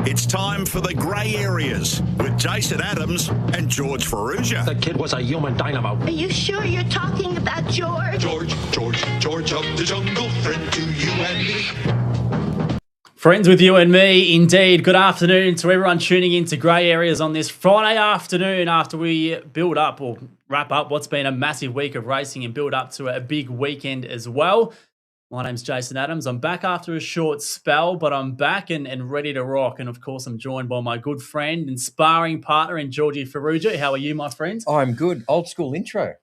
It's time for the grey areas with Jason Adams and George Farrugia. That kid was a human dynamo. Are you sure you're talking about George? George of the jungle, friend to you and me. Friends with you and me, indeed. Good afternoon to everyone tuning in to Grey Areas on this Friday afternoon after we build up or wrap up what's been a massive week of racing and build up to a big weekend as well. My name's Jason Adams. I'm back after a short spell, but I'm back and ready to rock. And, of course, I'm joined by my good friend and sparring partner in Georgie Farrugia. How are you, my friend? I'm good. Old school intro.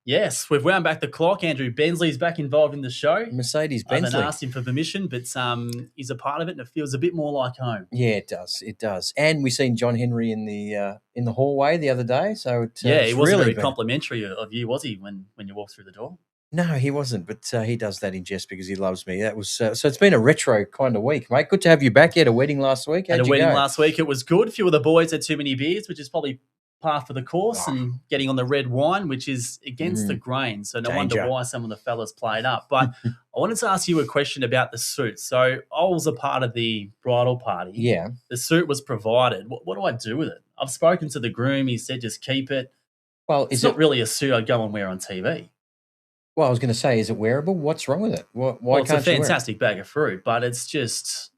Yes, we've wound back the clock. Andrew Bensley's back involved in the show. Mercedes I Bensley. haven't asked him for permission, but he's a part of it and it feels a bit more like home. Yeah, it does. It does. And we seen John Henry in the hallway the other day. So he wasn't really very complimentary of you, was he, when you walked through the door? No, he wasn't, but he does that in jest because he loves me. That was so it's been a retro kind of week, mate. Good to have you back. You had a wedding last week. Had a wedding last week. It was good. A few of the boys had too many beers, which is probably par for the course, and getting on the red wine, which is against the grain. So no wonder why some of the fellas played up. But I wanted to ask you a question about the suit. So I was a part of the bridal party. Yeah. The suit was provided. What do I do with it? I've spoken to the groom. He said just keep it. Well, it's not really a suit I'd go and wear on TV. Well, I was going to say, is it wearable? What's wrong with it? Why it's a fantastic bag of fruit, but it's just...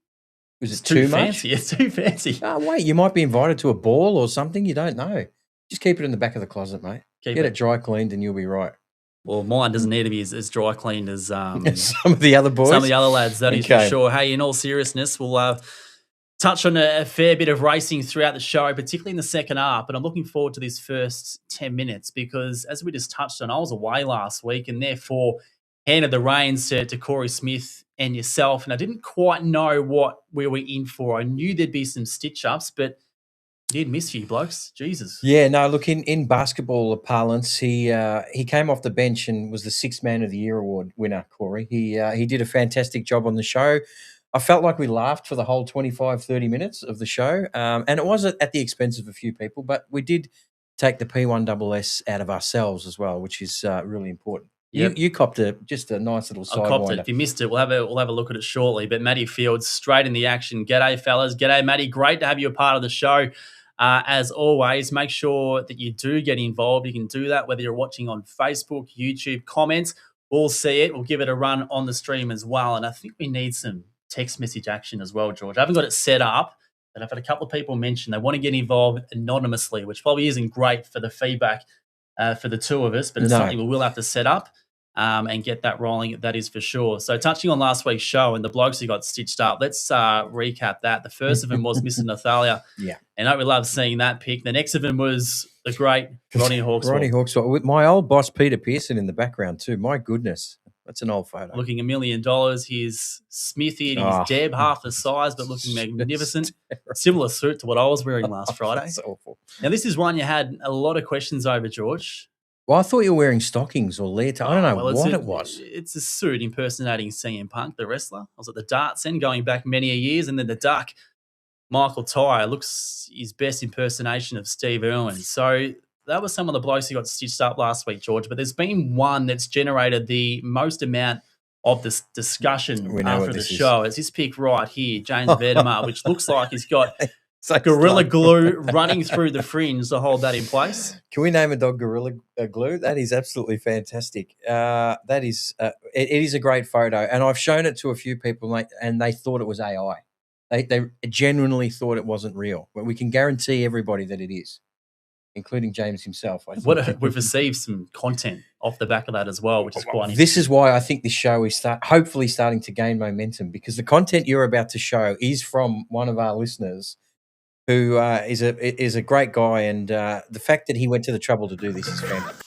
Is it too fancy? It's too fancy. Oh, wait, you might be invited to a ball or something. You don't know. Just keep it in the back of the closet, mate. Get it dry cleaned and you'll be right. Well, mine doesn't need to be as dry cleaned as some of the other boys. Some of the other lads, that is for sure. Hey, in all seriousness, we'll touch on a fair bit of racing throughout the show, particularly in the second half. But I'm looking forward to this first 10 minutes because, as we just touched on, I was away last week and therefore handed the reins to Corey Smith and yourself. And I didn't quite know what we were in for. I knew there'd be some stitch-ups, but did miss you blokes. Jesus. Yeah, no, look, in basketball parlance, he came off the bench and was the Sixth Man of the Year award winner, Corey. He did a fantastic job on the show. I felt like we laughed for the whole 25, 30 minutes of the show. And it was at the expense of a few people, but we did take the P1SS out of ourselves as well, which is really important. Yep. You copped just a nice little sidewinder. I copped it. If you missed it, we'll have a look at it shortly. But Matty Fields, straight in the action. G'day, fellas. G'day, Matty. Great to have you a part of the show. As always, make sure that you do get involved. You can do that whether you're watching on Facebook, YouTube, comments. We'll see it. We'll give it a run on the stream as well. And I think we need some text message action as well, George. I haven't got it set up, but I've had a couple of people mention they want to get involved anonymously, which probably isn't great for the feedback for the two of us, but it's something we will have to set up and get that rolling, that is for sure. So touching on last week's show and the blokes who got stitched up, let's recap that. The first of them was Mr. Nathalia. Yeah. And we love seeing that pick. The next of them was the great Ronnie Hawkswell. Ronnie Hawkswell, with my old boss Peter Pearson in the background too. My goodness. That's an old photo. Looking $1 million. He's Smithy and he's Deb, half the size, but looking magnificent. Similar suit to what I was wearing last Friday. That's awful. Now, this is one you had a lot of questions over, George. Well, I thought you were wearing stockings or leotard. I don't know what it was. It's a suit impersonating CM Punk, the wrestler. I was at the darts end going back many years, and then the duck, Michael Tyre, looks his best impersonation of Steve Irwin. So that was some of the blokes who got stitched up last week, George. But there's been one that's generated the most amount of this discussion after the show. It's this pick right here, James Vedemar, which looks like he's got Gorilla Glue running through the fringe to hold that in place. Can we name a dog Gorilla Glue? That is absolutely fantastic. That is, it is a great photo, and I've shown it to a few people, and they thought it was AI. They genuinely thought it wasn't real, but we can guarantee everybody that it is, including James himself. I think. We've received some content off the back of that as well, which is quite interesting. This is why I think this show is hopefully starting to gain momentum, because the content you're about to show is from one of our listeners who is a great guy, and the fact that he went to the trouble to do this is fantastic.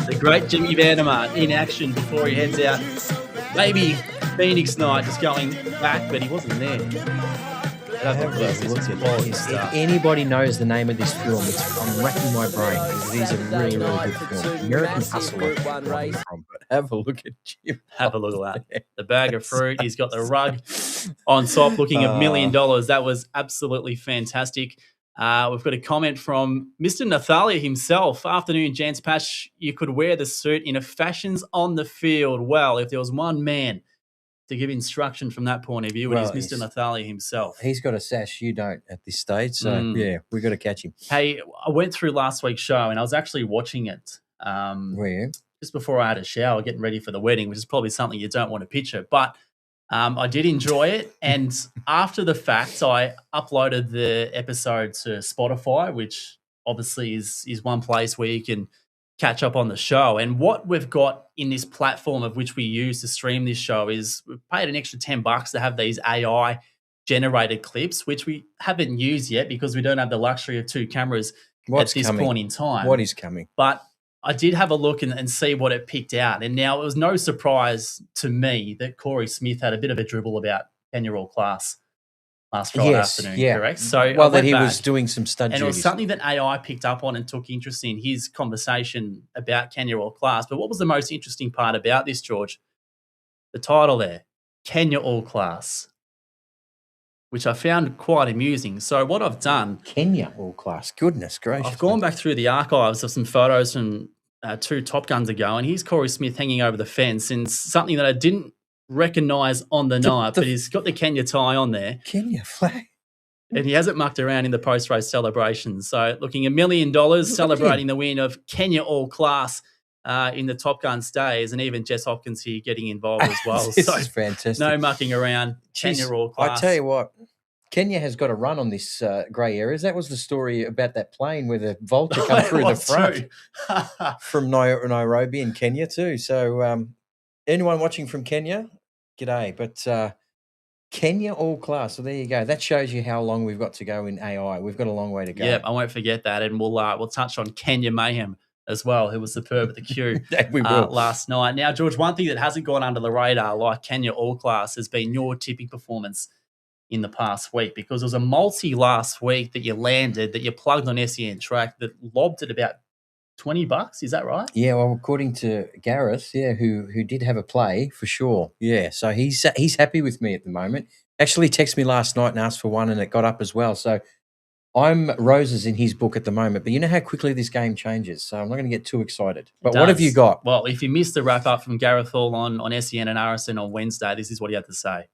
The great Jimmy Vandermark in action before he heads out. Maybe Phoenix Night just going back, but he wasn't there. If anybody knows the name of this film, I'm racking my brain because it is a really, really good film. American Hustler. But have a look at Jim. Have a look at that. The bag of fruit. He's got the rug on top looking $1 million. That was absolutely fantastic. We've got a comment from Mr. Nathalia himself. Afternoon, gents. Pash, you could wear the suit in a fashions on the field. Well, if there was one man to give instruction from that point of view, and Well, he's Mr. Nathalia himself. He's got a sash you don't at this stage. So, yeah, we got to catch him. Hey, I went through last week's show, and I was actually watching it Were you? just before I had a shower, getting ready for the wedding, which is probably something you don't want to picture. But I did enjoy it. And after the fact, I uploaded the episode to Spotify, which obviously is one place where you can catch up on the show. And what we've got in this platform of which we use to stream this show is we've paid an extra $10 to have these AI generated clips, which we haven't used yet because we don't have the luxury of 2 cameras at this point in time. What is coming? But I did have a look and see what it picked out. And now it was no surprise to me that Corey Smith had a bit of a dribble about Kenya All Class last Friday afternoon, correct? So well, that he was doing some stud and duties. it was something that AI picked up on and took interest in his conversation about Kenya All Class. But what was the most interesting part about this, George? The title there, Kenya All Class, which I found quite amusing. So what I've done... Kenya All Class. Goodness gracious. I've gone back through the archives of some photos from 2 Top Guns ago, and here's Corey Smith hanging over the fence in something that I didn't recognise on the night, but he's got the Kenya tie on there. Kenya flag. And he hasn't mucked around in the post-race celebrations. So looking $1 million, celebrating the win of Kenya All Class in the Top Gun stays, and even Jess Hopkins here getting involved as well. This is fantastic. No mucking around. Kenya All Class. I tell you what, Kenya has got a run on this grey areas. That was the story about that plane where the vulture come through the front from Nairobi in Kenya too. So anyone watching from Kenya, g'day. But Kenya All Class. So there you go. That shows you how long we've got to go in AI. We've got a long way to go. Yep, I won't forget that. And we'll touch on Kenya Mayhem as well, who was superb at the queue last night. Now, George, one thing that hasn't gone under the radar like Kenya All Class has been your tipping performance in the past week, because there was a multi last week that you landed, that you plugged on SEN track that lobbed at about $20. Is that right? Yeah, well, according to Gareth, who did have a play for sure. Yeah, so he's happy with me at the moment. Actually texted me last night and asked for one, and it got up as well. So I'm roses in his book at the moment, but you know how quickly this game changes, so I'm not going to get too excited. But what have you got? Well, if you missed the wrap-up from Gareth Hall on SEN and RSN on Wednesday, this is what he had to say.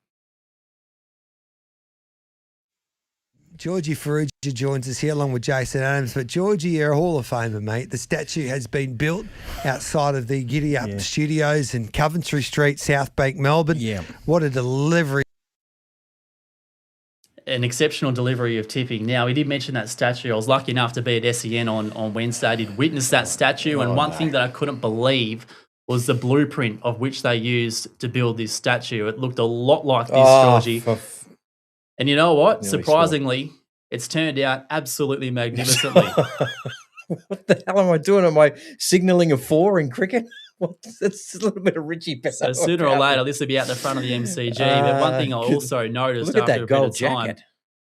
Georgie Farrugia joins us here along with Jason Adams. But Georgie, you're a Hall of Famer, mate. The statue has been built outside of the Giddy Up Studios in Coventry Street, South Bank, Melbourne. Yeah. What a delivery. An exceptional delivery of tipping. Now, he did mention that statue. I was lucky enough to be at SEN on Wednesday. I did witness that statue, and one thing that I couldn't believe was the blueprint of which they used to build this statue. It looked a lot like this, Georgie. And you know what? Surprisingly, it's turned out absolutely magnificently. What the hell am I doing? Am I signalling a 4 in cricket? That's a little bit of Richie. So sooner or later, this will be out the front of the MCG. But one thing I also noticed after a bit of time,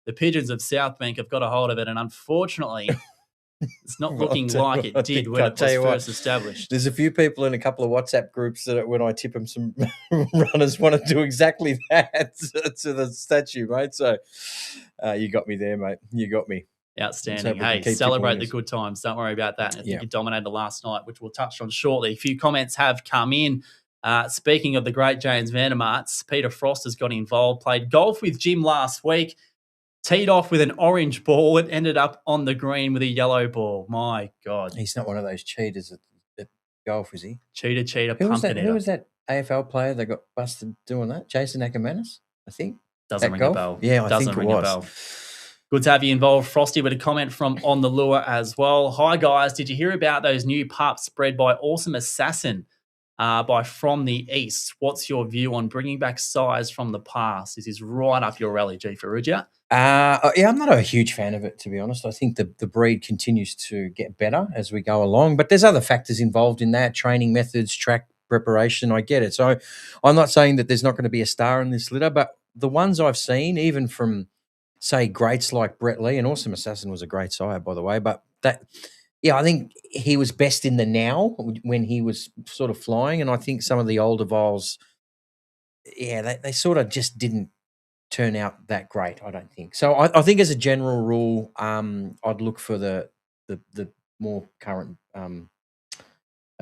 the Pigeons of South Bank have got a hold of it, and unfortunately, it's not looking like it did when it was first established. There's a few people in a couple of WhatsApp groups that when I tip them, some runners want to do exactly that to the statue, mate. So you got me there, mate. You got me. Outstanding. Hey, celebrate the good times. Don't worry about that. I think you dominated last night, which we'll touch on shortly. A few comments have come in. Speaking of the great James Vandermarts, Peter Frost has got involved, played golf with Jim last week, teed off with an orange ball and ended up on the green with a yellow ball. My God. He's not one of those cheaters at golf, is he? Cheater, pumpkin eater. Who was that AFL player that got busted doing that? Jason Ackermanis, I think. Doesn't ring a bell. Yeah, I think it was. Good to have you involved, Frosty, with a comment from On the Lure as well. Hi, guys. Did you hear about those new pups bred by Awesome Assassin by From the East? What's your view on bringing back size from the past? This is right up your alley, G. Farrugia. I'm not a huge fan of it, to be honest. I think the breed continues to get better as we go along, but there's other factors involved in that, training methods, track preparation. I get it. So I'm not saying that there's not going to be a star in this litter, but the ones I've seen, even from say greats like Brett Lee, and Awesome Assassin was a great sire, by the way, but I think he was best in the now when he was sort of flying, and I think some of the older vols, they sort of just didn't turn out that great, I don't think. So I think as a general rule, I'd look for the more current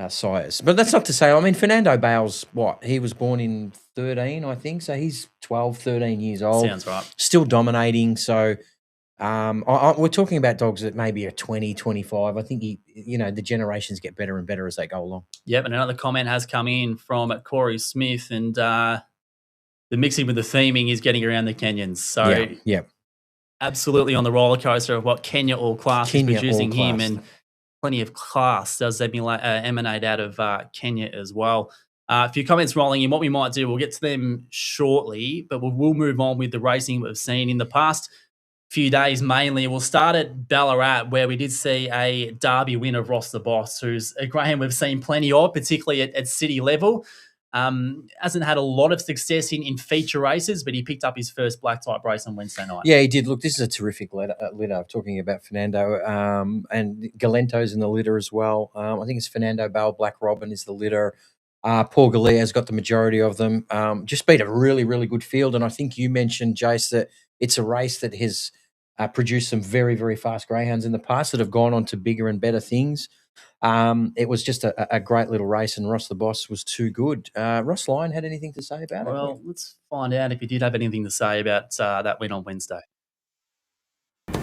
sires. But that's not to say, I mean, Fernando Bale's he was born in 13, I think. So he's 12, 13 years old. Sounds right. Still dominating. So we're talking about dogs that maybe are 20, 25. I think the generations get better and better as they go along. Yep, and another comment has come in from Corey Smith, and the mixing with the theming is getting around the Kenyans. So yeah. Absolutely on the roller coaster of what Kenya All Class is producing him, and plenty of class does emanate out of Kenya as well. A few comments rolling in. What we might do, we'll get to them shortly, but we'll move on with the racing we've seen in the past few days mainly. We'll start at Ballarat, where we did see a Derby win of Ross the Boss, who's a greyhound we've seen plenty of, particularly at city level. Hasn't had a lot of success in feature races, but he picked up his first black type race on Wednesday night. Yeah, he did. Look, this is a terrific litter. Talking about Fernando and Galento's in the litter as well. I think it's Fernando Bale, Black Robin is the litter. Paul Galea's got the majority of them. Just beat a really, really good field. And I think you mentioned, Jace, that it's a race that has produced some very, very fast greyhounds in the past that have gone on to bigger and better things. It was just a great little race, and Ross the Boss was too good. Ross Lyon had anything to say about it? Well, let's find out if he did have anything to say about that win on Wednesday.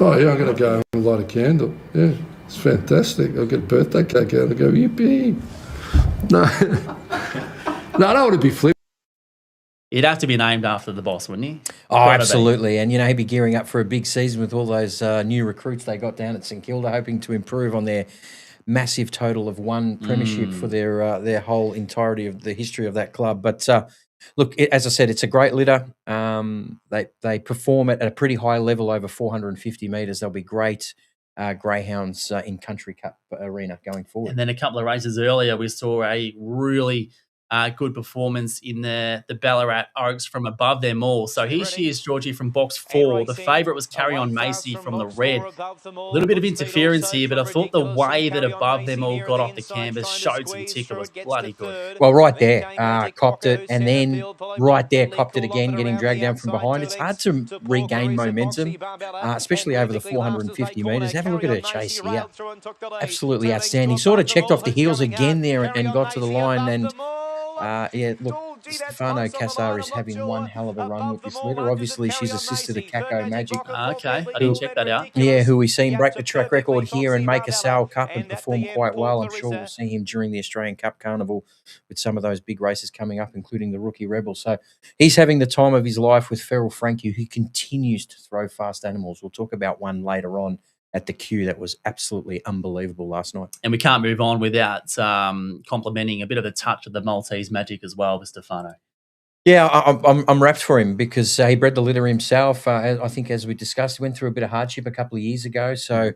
Oh, yeah, I'm going to go and light a candle. Yeah, it's fantastic. I'll get a birthday cake out and go, yippee. No, no, I don't want to be flipped. He'd have to be named after the boss, wouldn't he? Oh, absolutely. And, he'd be gearing up for a big season with all those new recruits they got down at St Kilda, hoping to improve on their massive total of one premiership for their whole entirety of the history of that club. But look, as I said, it's a great litter. They perform at a pretty high level over 450 metres. They'll be great greyhounds in Country Cup arena going forward. And then a couple of races earlier, we saw a really good performance in the Ballarat Oaks from above them all. So here she is, Georgie, from box 4. The favourite was Carry On Macy from the red. A little bit of interference here, but I thought the way that above them all got off the canvas showed some ticker was bloody good. Well, right there, copped it, and then right there, copped it again, getting dragged down from behind. It's hard to regain momentum, especially over the 450 metres. Have a look at her chase here. Absolutely outstanding. Sort of checked off the heels again there and got to the line, and look, Stefano Cassar is having one hell of a run with this litter. Obviously, she's assisted a Kako Magic. Okay, I didn't check that out. Yeah, who we've seen break the track record here and make a Sale Cup and perform quite well. I'm sure we'll see him during the Australian Cup Carnival with some of those big races coming up, including the Rookie Rebel. So he's having the time of his life with Feral Frankie, who continues to throw fast animals. We'll talk about one later on at the queue that was absolutely unbelievable last night. And we can't move on without complimenting a bit of a touch of the Maltese magic as well with Stefano. Yeah, I'm rapt for him because he bred the litter himself. I think, as we discussed, he went through a bit of hardship a couple of years ago. So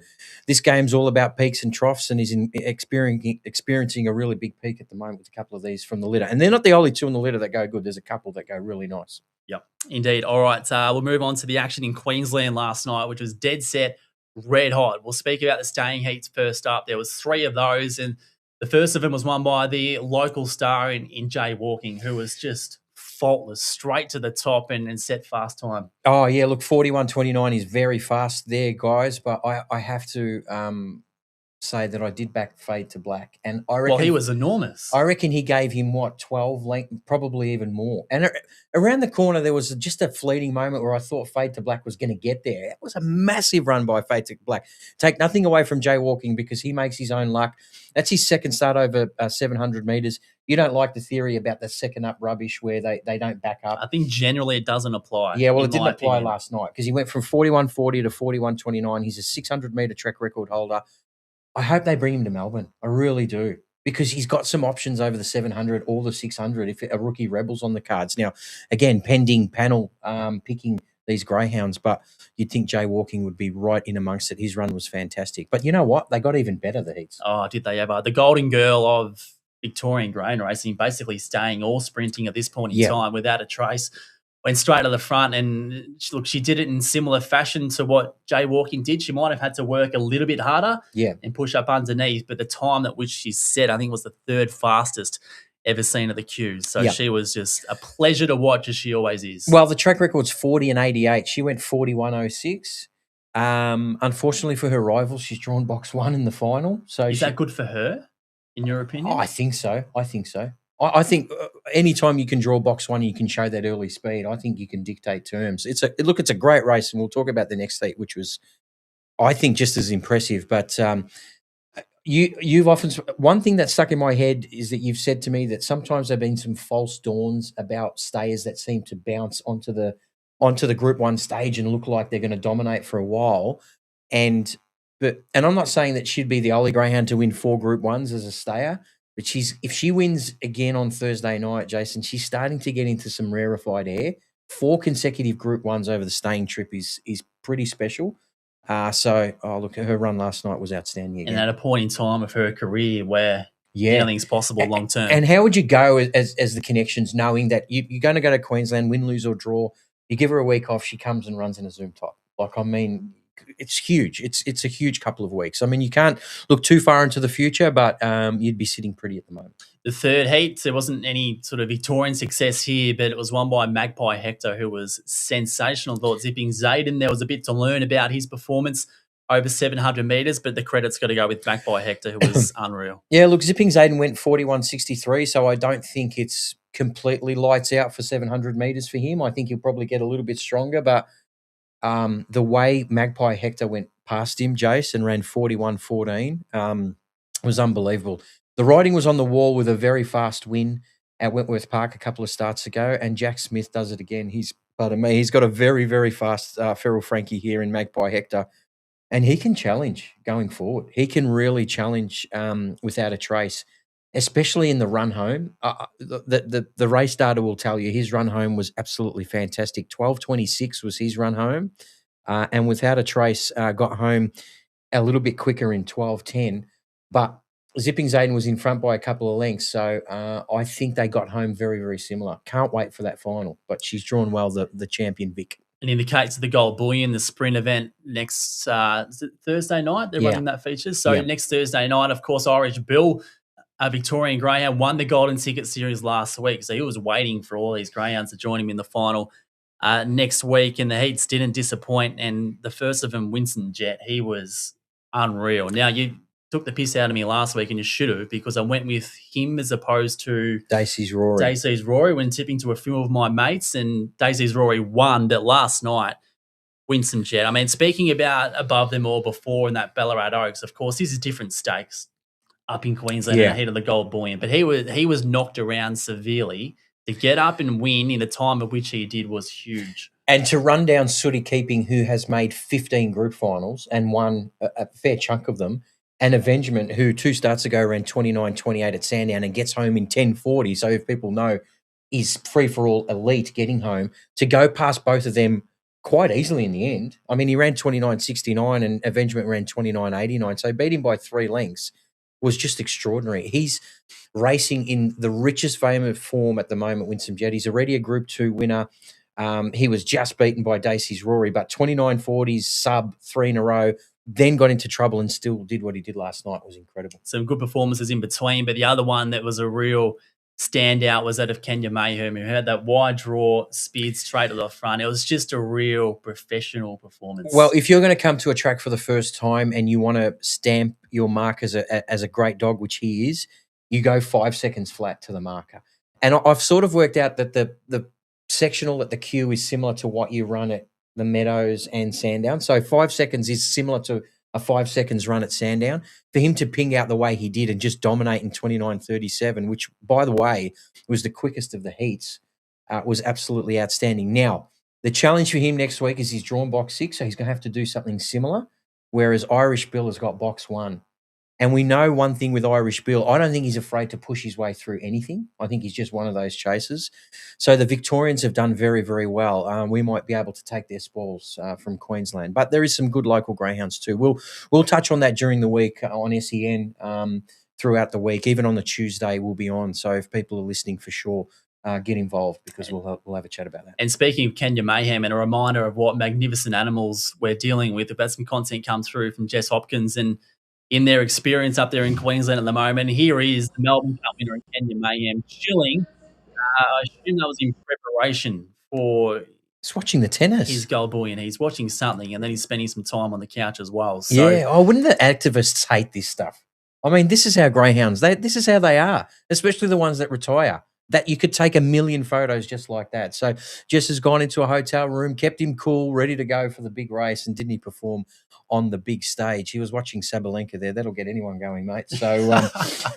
this game's all about peaks and troughs, and he's experiencing a really big peak at the moment with a couple of these from the litter. And they're not the only two in the litter that go good. There's a couple that go really nice. Yep, indeed. All right, we'll move on to the action in Queensland last night, which was dead set, red hot. We'll speak about the staying heats first up. There was 3 of those, and the first of them was won by the local star in Jay Walking, who was just faultless, straight to the top and set fast time. Oh, yeah, look, 41.29 is very fast there, guys, but I have to say that I did back Fade to Black. And I reckon, well, he was enormous. I reckon he gave him, 12 length, probably even more. And around the corner, there was just a fleeting moment where I thought Fade to Black was going to get there. It was a massive run by Fade to Black. Take nothing away from Jay Walking because he makes his own luck. That's his second start over 700 metres. You don't like the theory about the second up rubbish where they don't back up. I think generally it doesn't apply. Yeah, well, it didn't apply last night because he went from 41.40 to 41.29. He's a 600-metre track record holder. I hope they bring him to Melbourne. I really do, because he's got some options over the 700 or the 600 if a Rookie Rebel's on the cards. Now, again, pending panel picking these greyhounds, but you'd think Jay Walking would be right in amongst it. His run was fantastic. But you know what? They got even better, the heats. Oh, did they ever? The golden girl of Victorian grain racing, basically staying or sprinting at this point in time without a trace. Went straight to the front, and look, she did it in similar fashion to what Jay Walking did. She might have had to work a little bit harder and push up underneath, but the time at which she set, I think, was the 3rd fastest ever seen at the queues. So she was just a pleasure to watch, as she always is. Well, the track record's 40 and 88. She went 41.06. Unfortunately for her rival, she's drawn box 1 in the final. So is that good for her, in your opinion? Oh, I think so. I think anytime you can draw box one, you can show that early speed. I think you can dictate terms. It's a great race, and we'll talk about the next heat, which was, I think, just as impressive. But you've often, one thing that stuck in my head is that you've said to me that sometimes there've been some false dawns about stayers that seem to bounce onto the Group 1 stage and look like they're going to dominate for a while. And I'm not saying that she'd be the only greyhound to win 4 Group 1s as a stayer, but if she wins again on Thursday night, Jason, she's starting to get into some rarefied air. 4 consecutive Group 1s over the staying trip is pretty special. Look, her run last night was outstanding again. And at a point in time of her career where anything's possible long term. And how would you go as the connections, knowing that you're going to go to Queensland, win, lose or draw? You give her a week off, she comes and runs in a Zoom type. Like, I mean, it's huge. It's a huge couple of weeks. I mean, you can't look too far into the future, but you'd be sitting pretty at the moment. The third heat, there wasn't any sort of Victorian success here, but it was won by Magpie Hector, who was sensational. Thought Zipping Zayden, there was a bit to learn about his performance over 700 metres, but the credit's got to go with Magpie Hector, who was unreal. Yeah, look, Zipping Zayden went 41.63, so I don't think it's completely lights out for 700 metres for him. I think he'll probably get a little bit stronger, but the way Magpie Hector went past him, Jace, and ran 41.14 was unbelievable. The riding was on the wall with a very fast win at Wentworth Park a couple of starts ago, and Jack Smith does it again. He's got a very, very fast Feral Frankie here in Magpie Hector, and he can challenge going forward. He can really challenge without a trace, especially in the run home. The race data will tell you his run home was absolutely fantastic. 12.26 was his run home, and without a trace got home a little bit quicker in 12.10. But Zipping Zayden was in front by a couple of lengths, so I think they got home very, very similar. Can't wait for that final, but she's drawn well the champion Vic. And in the case of the Gold Bullion, the sprint event next is it Thursday night, they're running that feature. So next Thursday night, of course, Irish Bill, a Victorian greyhound, won the Golden Ticket Series last week. So he was waiting for all these greyhounds to join him in the final next week. And the heats didn't disappoint. And the first of them, Winston Jet, he was unreal. Now, you took the piss out of me last week, and you should have, because I went with him as opposed to Dacey's Rory when tipping to a few of my mates, and Dacey's Rory won. But last night, Winston Jet, I mean, speaking about above them all before in that Ballarat Oaks, of course, this is different stakes up in Queensland ahead of the Gold Bullion, but he was knocked around severely. To get up and win in the time at which he did was huge. And to run down Sooty Keeping, who has made 15 group finals and won a fair chunk of them, and Avengement, who 2 starts ago ran 29.28 at Sandown and gets home in 10.40. So if people know, is free-for-all elite getting home, to go past both of them quite easily in the end. I mean, he ran 29.69 and Avengement ran 29.89. So beat him by 3 lengths was just extraordinary. He's racing in the richest vein of form at the moment, Winston Jet. He's already a Group 2 winner. He was just beaten by Dacey's Rory, but 29.40s, sub 3 in a row, then got into trouble and still did what he did last night. Was incredible. Some good performances in between, but the other one that was a real standout was that of Kenya Mayhem, who had that wide draw, speared straight to the front. It was just a real professional performance. Well, if you're going to come to a track for the first time and you want to stamp your mark as a great dog, which he is, you go 5 seconds flat to the marker. And I've sort of worked out that the sectional at the queue is similar to what you run at the Meadows and Sandown. So 5 seconds is similar to a 5 seconds run at Sandown. For him to ping out the way he did and just dominate in 29.37, which, by the way, was the quickest of the heats, was absolutely outstanding. Now, the challenge for him next week is he's drawn box 6, so he's going to have to do something similar, whereas Irish Bill has got box 1. And we know one thing with Irish Bill, I don't think he's afraid to push his way through anything. I think he's just one of those chasers. So the Victorians have done very, very well. We might be able to take their spoils from Queensland. But there is some good local greyhounds too. We'll touch on that during the week on SEN throughout the week. Even on the Tuesday, we'll be on. So if people are listening, for sure, get involved, because we'll have a chat about that. And speaking of Kenya Mayhem, and a reminder of what magnificent animals we're dealing with, we've had some content come through from Jess Hopkins and in their experience up there in Queensland at the moment. Here is the Melbourne Cup winner, Kenya Mayhem, chilling. I assume that was in preparation for He's watching the tennis. his Gold Bullion. He's watching something, and then he's spending some time on the couch as well. So Yeah. Oh, wouldn't the activists hate this stuff? I mean, this is how greyhounds, this is how they are, especially the ones that retire, that you could take a million photos just like that. So Jess has gone into a hotel room, kept him cool, ready to go for the big race, and didn't he perform on the big stage? He was watching Sabalenka there. That'll get anyone going, mate. So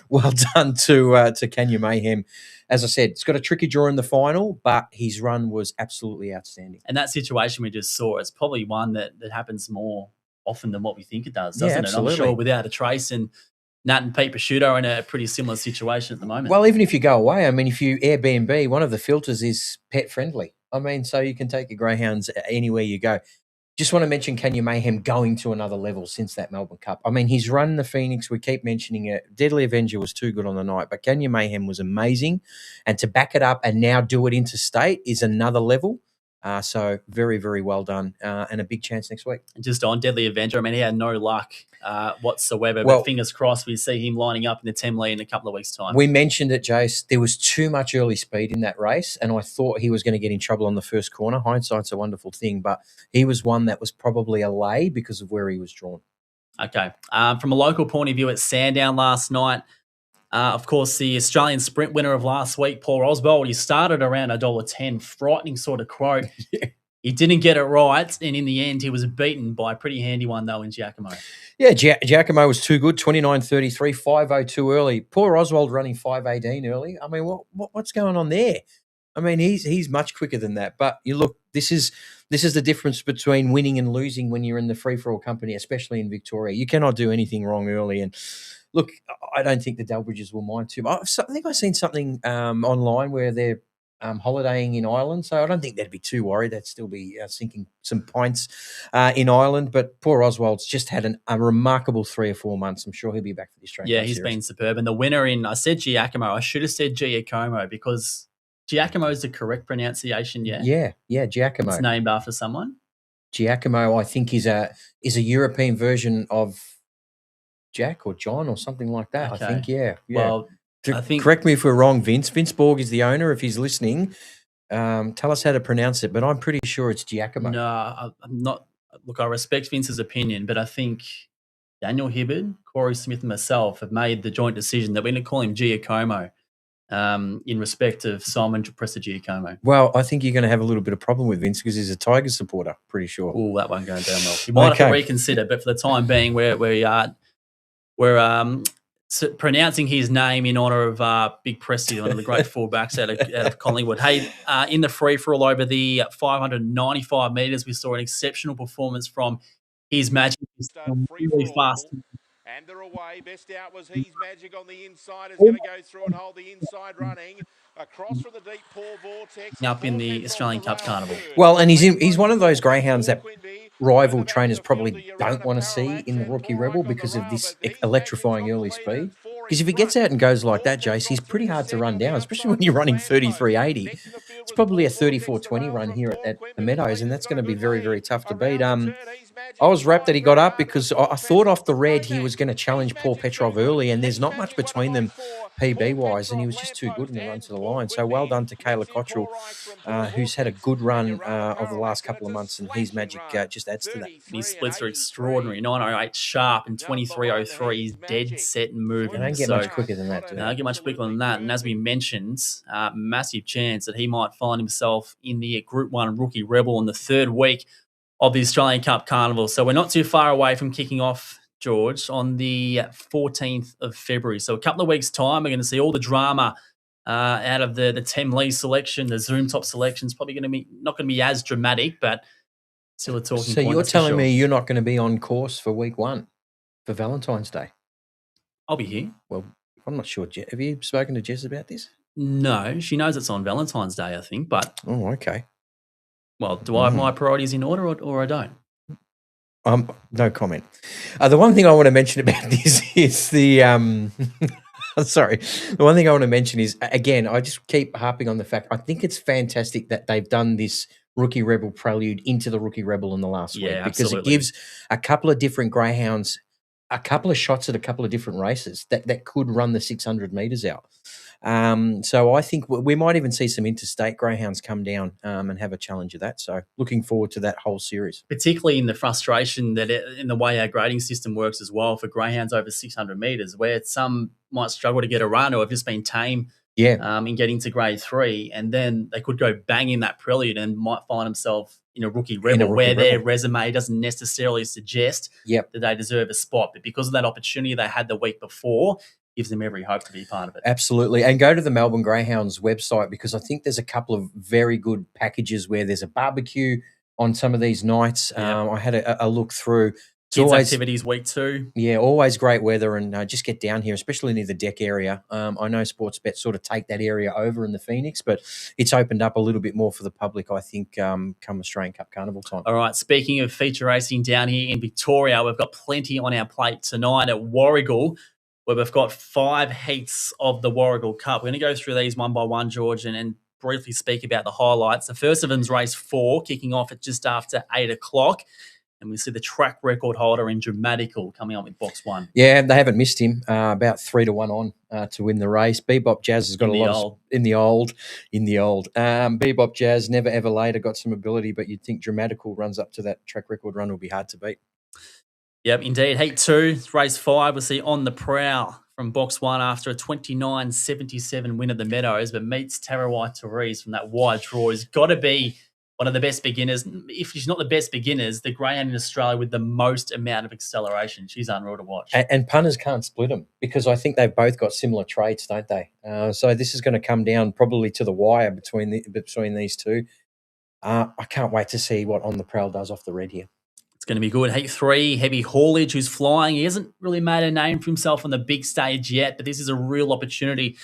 well done to Kenya Mayhem. As I said, it's got a tricky draw in the final, but his run was absolutely outstanding. And that situation we just saw, it's probably one that happens more often than what we think it does, doesn't it? Absolutely. I'm sure without a trace, and Nat and Pete Prosciutto are in a pretty similar situation at the moment. Well, even if you go away, I mean, if you Airbnb, one of the filters is pet friendly. I mean, so you can take your greyhounds anywhere you go. Just want to mention Kenya Mayhem going to another level since that Melbourne Cup. I mean, he's run the Phoenix. We keep mentioning it. Deadly Avenger was too good on the night, but Kenya Mayhem was amazing. And to back it up and now do it interstate is another level. So very, very well done, and a big chance next week. And just on Deadly Avenger, I mean, he had no luck whatsoever, Well, but fingers crossed we see him lining up in the Temlee in a couple of weeks' time. We mentioned it, Jace. There was too much early speed in that race, and I thought he was going to get in trouble on the first corner. Hindsight's a wonderful thing, but he was one that was probably a lay because of where he was drawn. Okay. From a local point of view at Sandown last night, of course, the Australian sprint winner of last week, Paul Oswald, he started around $1.10, frightening sort of quote. Yeah. He didn't get it right, and in the end, he was beaten by a pretty handy one, though, in Giacomo. Yeah, Giacomo was too good, 29.33, 5.02 early. Poor Oswald running 5.18 early. I mean, what's going on there? I mean, he's much quicker than that. But you look, this is the difference between winning and losing when you're in the free-for-all company, especially in Victoria. You cannot do anything wrong early. And look, I don't think the Delbridges will mind too much. I think I've seen something online where they're holidaying in Ireland, so I don't think they'd be too worried. They'd still be sinking some points in Ireland. But poor Oswald's just had a remarkable 3 or 4 months. I'm sure he'll be back for the Australian. Yeah, he's been superb. And the winner I said Giacomo. I should have said Giacomo because Giacomo is the correct pronunciation. Yeah, Giacomo. It's named after someone. Giacomo, I think, is a European version of Jack or John or something like that. Okay. I think, yeah. Well, I think, correct me if we're wrong, Vince. Vince Borg is the owner. If he's listening, tell us how to pronounce it. But I'm pretty sure it's Giacomo. No, I'm not. Look, I respect Vince's opinion, but I think Daniel Hibbard, Corey Smith, and myself have made the joint decision that we're going to call him Giacomo in respect of Simon Prestigiacomo. Well, I think you're going to have a little bit of problem with Vince because he's a Tigers supporter, pretty sure. Oh, that won't go down well. You might have to reconsider, but for the time being, we're pronouncing his name in honour of Big Presti, one of the great fullbacks out of Collingwood. Hey, in the free-for-all over the 595 metres, we saw an exceptional performance from His Magic. Really fast. And they're away. Best out was He's Magic on the inside. Is going to go through and hold the inside running. Across from the deep Paul Vortex. Up in the Australian Cup Carnival. Well, and he's one of those greyhounds that rival trainers probably don't want to see in the Rookie Rebel because of this electrifying early speed. Because if he gets out and goes like that, Jace, he's pretty hard to run down, especially when you're running 33.80. It's probably a 34.20 run here at the Meadows, and that's going to be very, very tough to beat. I was rapt that he got up because I thought off the red he was going to challenge Paul Petrov early, and there's not much between them PB-wise, and he was just too good in the run to the line. So well done to Kayla Cottrell, who's had a good run over the last couple of months, and His Magic just adds to that. These splits are extraordinary. 9.08 sharp and 23.03. He's dead set and moving. They don't get much quicker than that, do they? They don't get much quicker than that. And as we mentioned, massive chance that he might find himself in the Group 1 Rookie Rebel in the third week of the Australian Cup Carnival. So we're not too far away from kicking off, George, on the 14th of February. So a couple of weeks' time, we're going to see all the drama out of the Temlee selection, the Zoom Top selection. It's probably going to be not going to be as dramatic, but still a talking So point. you're telling me you're not going to be on course for week 1 for Valentine's Day? I'll be here. Well, I'm not sure. Have you spoken to Jess about this? No, she knows it's on Valentine's Day, I think. But okay. Well, do I have my priorities in order or I don't? No comment. The one thing I want to mention about this is the sorry. The one thing I want to mention is, again, I just keep harping on the fact I think it's fantastic that they've done this Rookie Rebel prelude into the Rookie Rebel in the last week because absolutely. It gives a couple of different greyhounds a couple of shots at a couple of different races that could run the 600 metres out. So I think we might even see some interstate greyhounds come down and have a challenge of that. So looking forward to that whole series. Particularly in the frustration that in the way our grading system works as well for greyhounds over 600 metres, where some might struggle to get a run or have just been tame in getting to grade 3, and then they could go bang in that prelude and might find themselves in a rookie rebel where their resume doesn't necessarily suggest that they deserve a spot. But because of that opportunity they had the week before, gives them every hope to be part of it. Absolutely. And go to the Melbourne Greyhounds website, because I think there's a couple of very good packages where there's a barbecue on some of these nights. I had a look through. Kids activities week 2. Yeah, always great weather, and just get down here, especially near the deck area. I know Sportsbet sort of take that area over in the Phoenix, but it's opened up a little bit more for the public, I think, come Australian Cup Carnival time. All right, speaking of feature racing down here in Victoria, we've got plenty on our plate tonight at Warragul, where we've got 5 heats of the Warragul Cup. We're going to go through these one by one, George, and briefly speak about the highlights. The first of them is race 4, kicking off at just after 8 o'clock. And we see the track record holder in Dramatical coming up with box 1. Yeah, they haven't missed him. About 3-1 on to win the race. Bebop Jazz has got a lot in the old. Bebop Jazz never ever later got some ability, but you'd think Dramatical runs up to that track record run will be hard to beat. Yep, indeed. Heat 2, race 5, we'll see On the Prowl from box 1 after a 29.77 win at the Meadows, but meets Tarawai Therese from that wide draw. Has got to be one of the best beginners. If she's not the best beginners, the greyhound in Australia with the most amount of acceleration. She's unreal to watch. And punters can't split them, because I think they've both got similar traits, don't they? So this is going to come down probably to the wire between these two. I can't wait to see what On the Prowl does off the red here. It's going to be good. Heat 3, Heavy Haulage, who's flying. He hasn't really made a name for himself on the big stage yet, but this is a real opportunity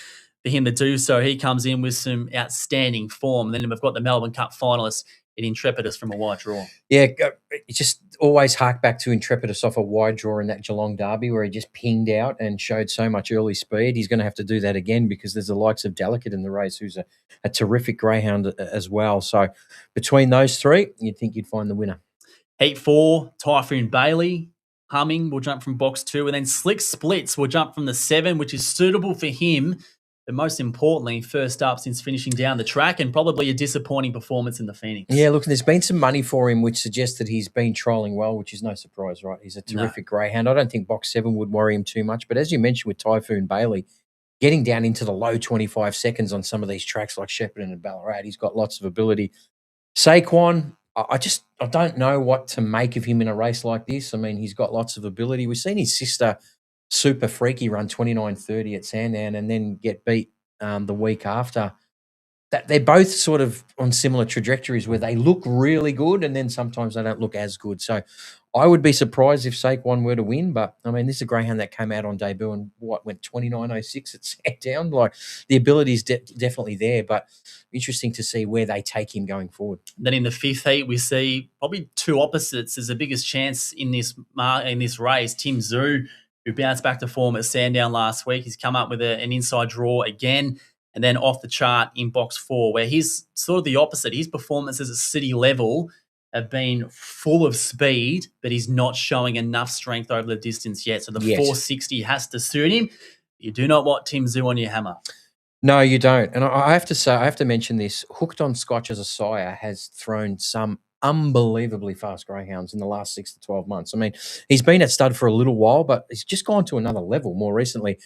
for him to do so. He comes in with some outstanding form. And then we've got the Melbourne Cup finalists in Intrepidus from a wide draw. Yeah, just always hark back to Intrepidus off a wide draw in that Geelong derby where he just pinged out and showed so much early speed. He's going to have to do that again, because there's the likes of Delicate in the race, who's a terrific greyhound as well. So between those 3, you'd think you'd find the winner. Heat 4, Typhoon Bailey. Humming will jump from box 2, and then Slick Splits will jump from the 7, which is suitable for him. But most importantly, first up since finishing down the track, and probably a disappointing performance in the Phoenix. Yeah, look, there's been some money for him, which suggests that he's been trialling well, which is no surprise, right? He's a terrific greyhound. I don't think box 7 would worry him too much. But as you mentioned with Typhoon Bailey, getting down into the low 25 seconds on some of these tracks like Shepparton and Ballarat, he's got lots of ability. Saquon, I don't know what to make of him in a race like this. I mean, he's got lots of ability. We've seen his sister, Super Freaky, run 29.30 at Sandown and then get beat the week after. That they're both sort of on similar trajectories where they look really good and then sometimes they don't look as good. So I would be surprised if Saquon were to win, but I mean, this is a greyhound that came out on debut and went 29.06 at Sandown. Like, the ability is definitely there, but interesting to see where they take him going forward. Then in the 5th heat, we see probably 2 opposites as the biggest chance in this race. Tim Zhu, who bounced back to form at Sandown last week, he's come up with an inside draw again, and then off the chart in box 4, where he's sort of the opposite. His performances at city level have been full of speed, but he's not showing enough strength over the distance yet. So the 460 has to suit him. You do not want Tim Zhu on your hammer. No, you don't. And I have to say, I have to mention this. Hooked on Scotch as a sire has thrown some unbelievably fast greyhounds in the last 6 to 12 months. I mean, he's been at stud for a little while, but he's just gone to another level more recently.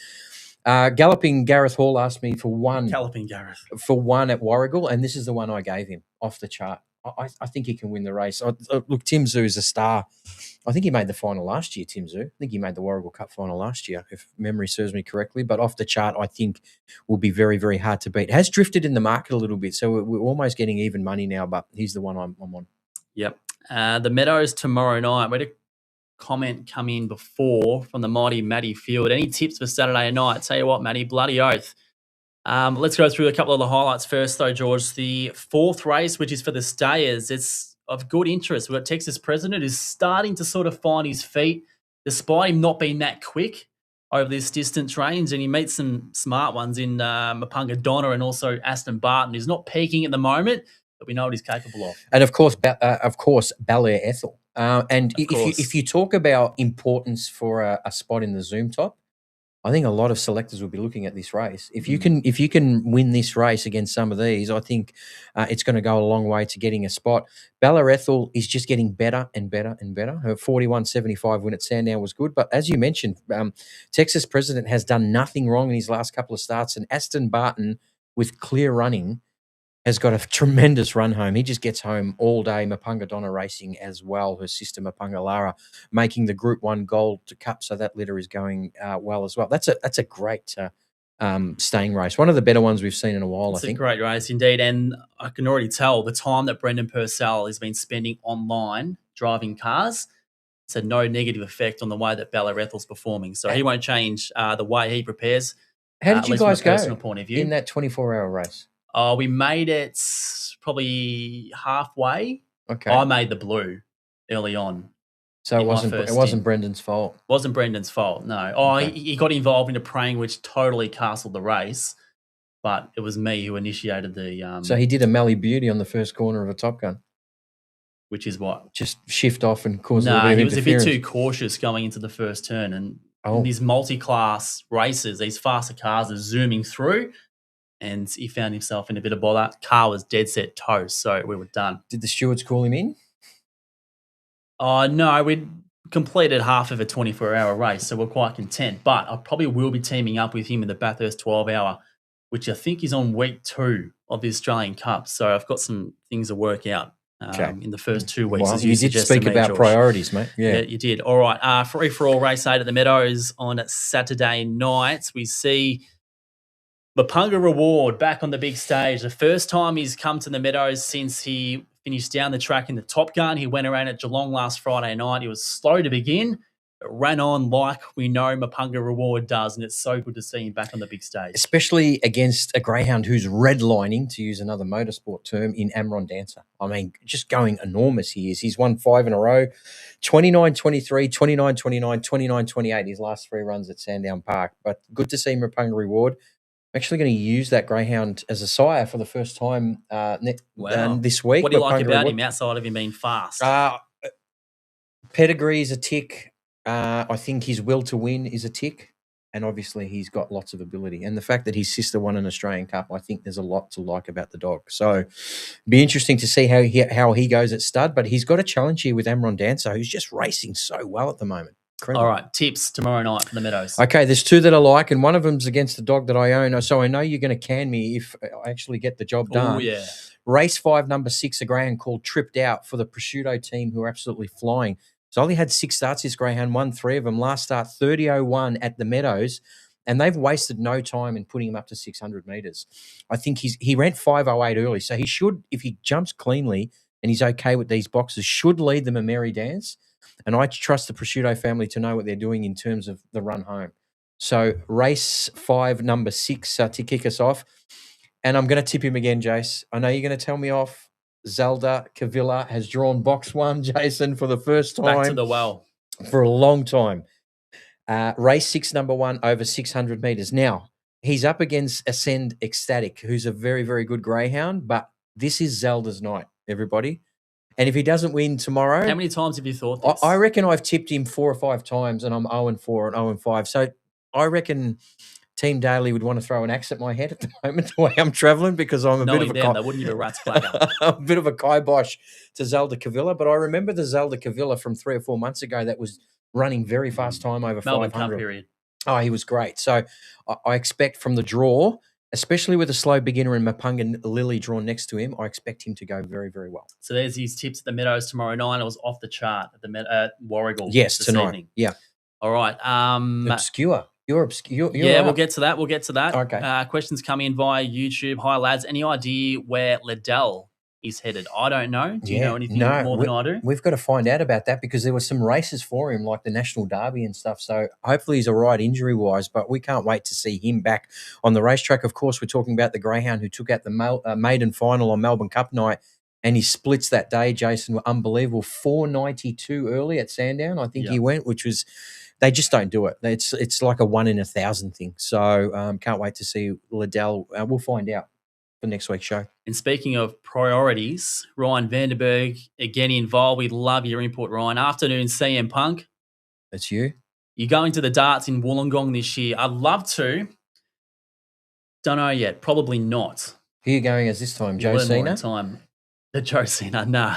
Galloping Gareth Hall asked me for one. Galloping Gareth. For one at Warragul, and this is the one I gave him off the chart. I think he can win the race. Look, Tim Zhu is a star. I think he made the final last year, Tim Zhu. I think he made the Warragul Cup final last year, if memory serves me correctly. But off the chart, I think will be very, very hard to beat. Has drifted in the market a little bit, so we're almost getting even money now, but he's the one I'm on. Yep. The Meadows tomorrow night. We had a comment come in before from the mighty Matty Field. Any tips for Saturday night? Tell you what, Matty, bloody oath. Let's go through a couple of the highlights first, though, George. The 4th race, which is for the stayers, it's of good interest. We've got Texas President, who's starting to sort of find his feet, despite him not being that quick over this distance range. And he meets some smart ones in Mapunga Donna and also Aston Barton, who's not peaking at the moment, but we know what he's capable of. And of course, Bel Air Ethel. And if you talk about importance for a spot in the Zoom top, I think a lot of selectors will be looking at this race. If you can win this race against some of these, I think it's going to go a long way to getting a spot. Bella Ethel is just getting better and better and better. Her 41.75 win at Sandown was good, but as you mentioned, Texas President has done nothing wrong in his last couple of starts, and Aston Barton with clear running has got a tremendous run home. He just gets home all day. Mapunga Donna racing as well. Her sister Mapunga Lara making the Group 1 Gold Cup. So that litter is going well as well. That's a great staying race. One of the better ones we've seen in a while, I think. It's a great race indeed. And I can already tell the time that Brendan Purcell has been spending online driving cars, it's had no negative effect on the way that Bella Ethel's performing. So he won't change the way he prepares. How did you guys go personal point of view. in that 24-hour race? We made it probably halfway. Okay. I made the blue early on. So it wasn't Brendan's fault. Wasn't Brendan's fault, no. Okay. He got involved in a praying which totally castled the race, but it was me who initiated the... So he did a Mally Beauty on the first corner of a Top Gun. Which is what? Just shift off and cause a little bit of interference. He was a bit too cautious going into the first turn, and in these multi-class races, these faster cars are zooming through, and he found himself in a bit of bother. Car was dead set toast, so we were done. Did the stewards call him in? No, we'd completed half of a 24-hour race, so we're quite content. But I probably will be teaming up with him in the Bathurst 12-hour, which I think is on week 2 of the Australian Cup. So I've got some things to work out in the first 2 weeks. Well, as you did speak about George. priorities, mate. Yeah, you did. All right, free-for-all race 8 at the Meadows on Saturday night. We see Mapunga Reward back on the big stage. The first time he's come to the Meadows since he finished down the track in the Top Gun. He went around at Geelong last Friday night. He was slow to begin, but ran on like we know Mapunga Reward does, and it's so good to see him back on the big stage. Especially against a greyhound who's redlining, to use another motorsport term, in Amron Dancer. I mean, just going enormous he is. He's won 5 in a row, 29-23, 29-29, 29-28, his last 3 runs at Sandown Park. But good to see Mapunga Reward. I'm actually going to use that greyhound as a sire for the first time this week. What do you like about him outside of him being fast? Pedigree is a tick. I think his will to win is a tick. And obviously he's got lots of ability. And the fact that his sister won an Australian Cup, I think there's a lot to like about the dog. So it'd be interesting to see how he goes at stud. But he's got a challenge here with Amron Dancer, who's just racing so well at the moment. Incredible. All right, tips tomorrow night for the Meadows. Okay, there's 2 that I like, and one of them's against the dog that I own. So I know you're going to can me if I actually get the job done. Oh, yeah. Race 5, number 6, a greyhound called Tripped Out for the Prosciutto team, who are absolutely flying. So only had 6 starts, this greyhound, won 3 of them. Last start, 30.01 at the Meadows, and they've wasted no time in putting him up to 600 metres. I think he ran 5.08 early, so he should, if he jumps cleanly and he's okay with these boxes, should lead them a merry dance. And I trust the Prosciutto family to know what they're doing in terms of the run home. So race 5, number 6 to kick us off. And I'm going to tip him again, Jace. I know you're going to tell me off. Zelda Cavilla has drawn box 1, Jason, for the first time. Back to the well. For a long time. Race 6, number 1, over 600 metres. Now, he's up against Ascend Ecstatic, who's a very, very good greyhound, but this is Zelda's night, everybody. And if he doesn't win tomorrow... How many times have you thought this? I reckon I've tipped him 4 or 5 times, and I'm 0-4 and 0-5. So I reckon Team Daly would want to throw an axe at my head at the moment, the way I'm travelling, because I'm a bit of a... They wouldn't give a rat's clacker. a bit of a kibosh to Zelda Cavilla. But I remember the Zelda Cavilla from 3 or 4 months ago that was running very fast time over Melbourne 500. Cup period. Oh, he was great. So I expect from the draw, especially with a slow beginner and Mapunga Lily drawn next to him, I expect him to go very, very well. So there's his tips at the Meadows tomorrow night. It was off the chart at the Warragul. Yes, this tonight. evening. Yeah. All right. Obscure. You're obscure. Yeah, we'll get to that. Okay. Questions coming in via YouTube. Hi, lads. Any idea where Liddell is headed? I don't know. Do you know anything more than I do? We've got to find out about that because there were some races for him, like the National Derby and stuff. So hopefully he's all right injury-wise, but we can't wait to see him back on the racetrack. Of course, we're talking about the greyhound who took out the maiden final on Melbourne Cup night, and his splits that day, Jason, were unbelievable. 492 early at Sandown, I think he went, which was... They just don't do it. It's like a 1 in 1,000 thing. So can't wait to see Liddell. We'll find out for next week's show. And speaking of priorities, Ryan Vanderberg, again involved. We love your input, Ryan. Afternoon, CM Punk. That's you. You going to the darts in Wollongong this year? I'd love to. Don't know yet. Probably not. Who are you going as this time? We'll learn more in Josina? time. The Josina, nah.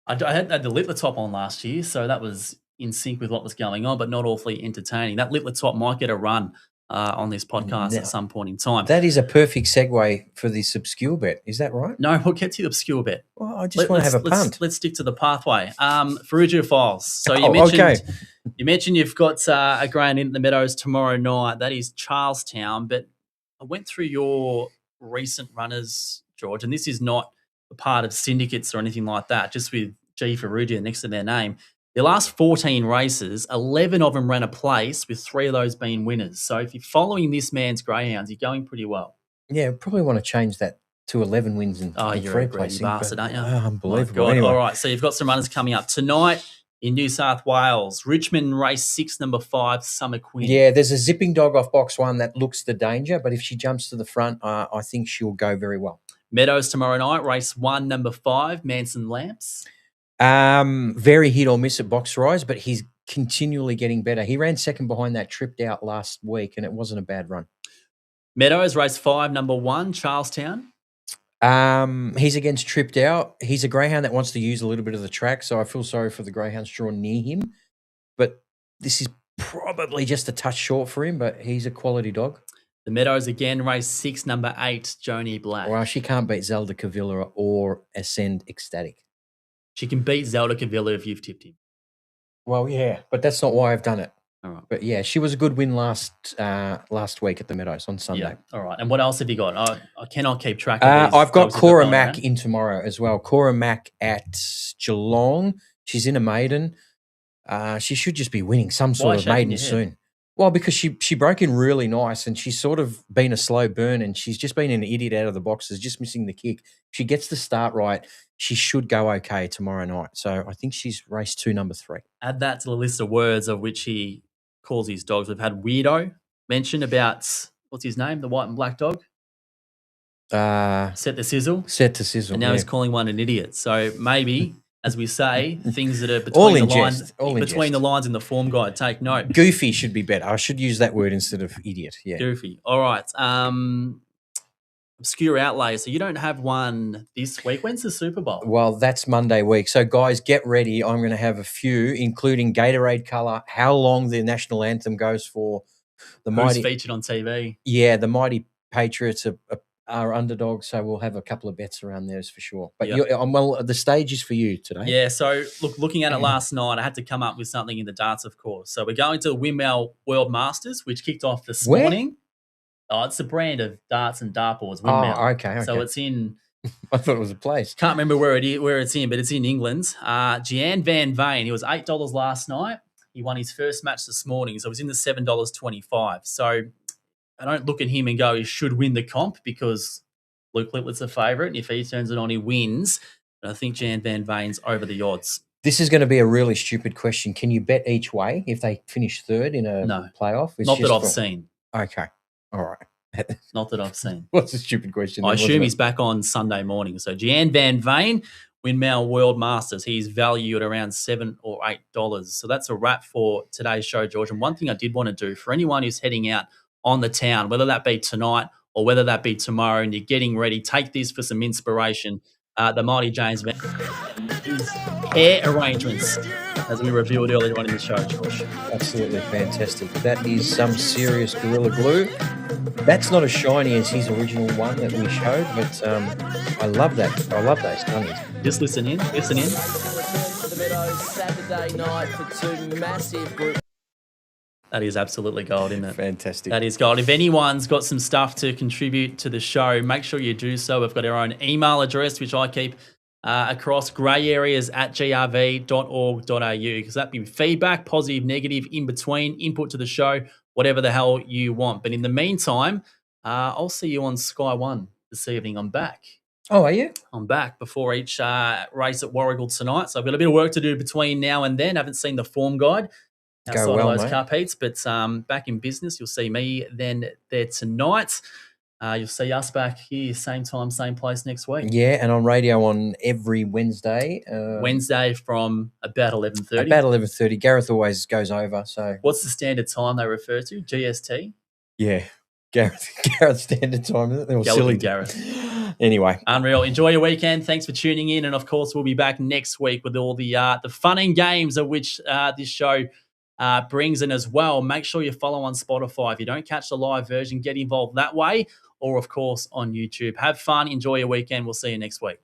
I had the Littler top on last year, so that was in sync with what was going on, but not awfully entertaining. That Littler top might get a run on this podcast at some point in time. That is a perfect segue for this obscure bet. Is that right? No, we'll get to the obscure bet. Well, I just want to have a punt. Let's stick to the pathway. Farrugia Files. So you mentioned you've got a grand in the Meadows tomorrow night. That is Charlestown. But I went through your recent runners, George, and this is not a part of syndicates or anything like that, just with G Farrugia next to their name. The last 14 races, 11 of them ran a place, with 3 of those being winners. So if you're following this man's greyhounds, you're going pretty well. Yeah, probably want to change that to 11 wins and you're 3 a greedy placing. bastard, aren't you? Unbelievable. Oh, anyway. all right, so you've got some runners coming up tonight in New South Wales. Richmond race 6, number 5, Summer Queen. Yeah, there's a zipping dog off box 1 that looks the danger, but if she jumps to the front, I think she'll go very well. Meadows tomorrow night, race 1, number 5, Manson Lamps. Very hit or miss at box rise, but he's continually getting better. He ran second behind that tripped out last week, and it wasn't a bad run. Meadows, race 5, number 1, Charlestown. He's against tripped out. He's a greyhound that wants to use a little bit of the track, so I feel sorry for the greyhounds drawn near him. But this is probably just a touch short for him, but he's a quality dog. The Meadows again, race 6, number 8, Joni Black. Well, she can't beat Zelda Cavilla or Ascend Ecstatic. She can beat Zelda Cavilla if you've tipped him. Well, yeah, but that's not why I've done it. All right. But yeah, she was a good win last week at the Meadows on Sunday. Yeah. All right. And what else have you got? I cannot keep track of these. I've got dogs that Cora are Mack around. in tomorrow as well. Cora Mack at Geelong. She's in a maiden. She should just be winning some sort of maiden soon. Well, because she broke in really nice, and she's sort of been a slow burn, and she's just been an idiot out of the boxes, just missing the kick. If she gets the start right, she should go okay tomorrow night. So I think she's race 2, number 3. Add that to the list of words of which he calls his dogs. We've had Weirdo mention about, what's his name, the white and black dog? Set the Sizzle. Set to Sizzle. And now he's calling one an idiot. So maybe, as we say, things that are between the lines in the form guide, take note. Goofy should be better. I should use that word instead of idiot. Yeah. Goofy. All right. Obscure outlay. So you don't have one this week. When's the Super Bowl? Well, that's Monday week. So guys, get ready. I'm going to have a few, including Gatorade colour, how long the national anthem goes for. Who's featured on TV? Yeah, the mighty Patriots are underdogs, so we'll have a couple of bets around theirs for sure. But well, the stage is for you today. Yeah, so looking at it last night, I had to come up with something in the darts, of course. So we're going to the Windmill World Masters, which kicked off this morning. Oh, it's a brand of darts and dartboards, Windmill. Oh, okay. So it's in... I thought it was a place. Can't remember where it's in, but it's in England. Gian Van Veen, he was $8 last night. He won his first match this morning, so it was in the $7.25. So I don't look at him and go, he should win the comp because Luke Littler's the favourite. And if he turns it on, he wins. But I think Jan Van Veen's over the odds. This is going to be a really stupid question. Can you bet each way if they finish third in a playoff? Not that I've seen. Okay. All right. Not that I've seen. What's a stupid question? I assume he's back on Sunday morning. So Jan Van Veen, Windmill World Masters. He's valued at around $7 or $8. So that's a wrap for today's show, George. And one thing I did want to do for anyone who's heading out on the town, whether that be tonight or whether that be tomorrow, and you're getting ready, take this for some inspiration. The mighty James Van his hair arrangements, as we revealed earlier on in the show, George. Absolutely fantastic. That is some serious Gorilla Glue. That's not as shiny as his original one that we showed, but I love that. I love those tongues. Just listen in. Listen in. The Meadows Saturday night for 2 massive groups. That is absolutely gold, isn't it? Fantastic. That is gold. If anyone's got some stuff to contribute to the show, make sure you do so. We've got our own email address, which I keep across grayareas@grv.org.au, because that'd be feedback, positive, negative, in between, input to the show, whatever the hell you want. But in the meantime, I'll see you on Sky One this evening. I'm back. Oh, are you? I'm back before each race at Warragul tonight. So I've got a bit of work to do between now and then. I haven't seen the form guide outside of those cup heats, but back in business. You'll see me then there tonight. You'll see us back here, same time, same place next week. Yeah, and on radio on every Wednesday. Wednesday from about 11:30. About 11:30. Gareth always goes over. So what's the standard time they refer to? GST? Yeah. Gareth standard time, isn't it? Or silly Gareth. Anyway. Unreal. Enjoy your weekend. Thanks for tuning in. And of course, we'll be back next week with all the fun and games of which this show brings in as well. Make sure you follow on Spotify. If you don't catch the live version, get involved that way, or of course on YouTube. Have fun. Enjoy your weekend. We'll see you next week.